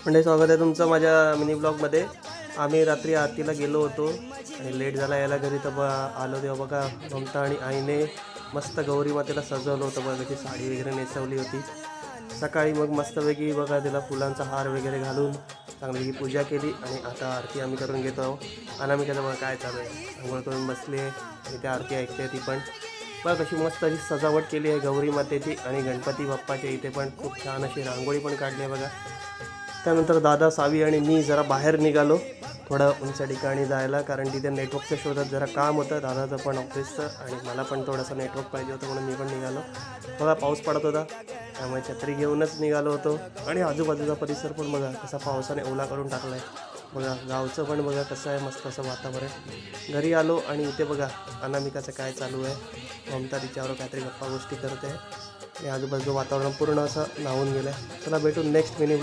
म्हणजे स्वागत आहे तुमचं माझ्या मिनी ब्लॉगमध्ये. आम्ही रात्री आरतीला गेलो होतो आणि लेट झाला यायला घरी, तर आलो तेव्हा बघा ममता आणि आईने मस्त गौरी मातेला सजवलं होतं बघा. त्याची साडी वगैरे नेसवली होती. सकाळी मग मस्तपैकी बघा तिला फुलांचा हार वगैरे घालून चांगली पूजा केली आणि आता आरती आम्ही करून घेतो आहोत. अनामिकाचं बघा काय चालू आहे, आंघोळ करून बसली आहे आणि त्या आरती ऐकते ती पण. बघा कशी मस्त अशी सजावट केली आहे गौरी मातेची आणि गणपती बाप्पाच्या इथे पण खूप छान अशी रांगोळी पण काढली आहे बघा. त्यानंतर दादा, सावी आणि मी जरा बाहेर निघालो थोडं उंच ठिकाणी जायला, कारण तिथे नेटवर्कच्या शोधात जरा काम होतं दादाचं पण ऑफिसचं, आणि मला पण थोडंसं नेटवर्क पाहिजे होतं म्हणून मी पण निघालो. बघा पाऊस पडत होता त्यामुळे छत्री घेऊनच निघालो होतो. आणि आजूबाजूचा परिसर पण बघा कसा पावसाने ओला करून टाकला आहे. बघा गावचं पण बघा कसं आहे, मस्त असं वातावरण. घरी आलो आणि इथे बघा अनामिकाचं काय चालू आहे. ममता तिच्यावर काहीतरी गप्पा गोष्टी करते आणि आजूबाजूचं वातावरण पूर्ण असं न्हावून गेलं आहे. चला भेटून नेक्स्ट मिनी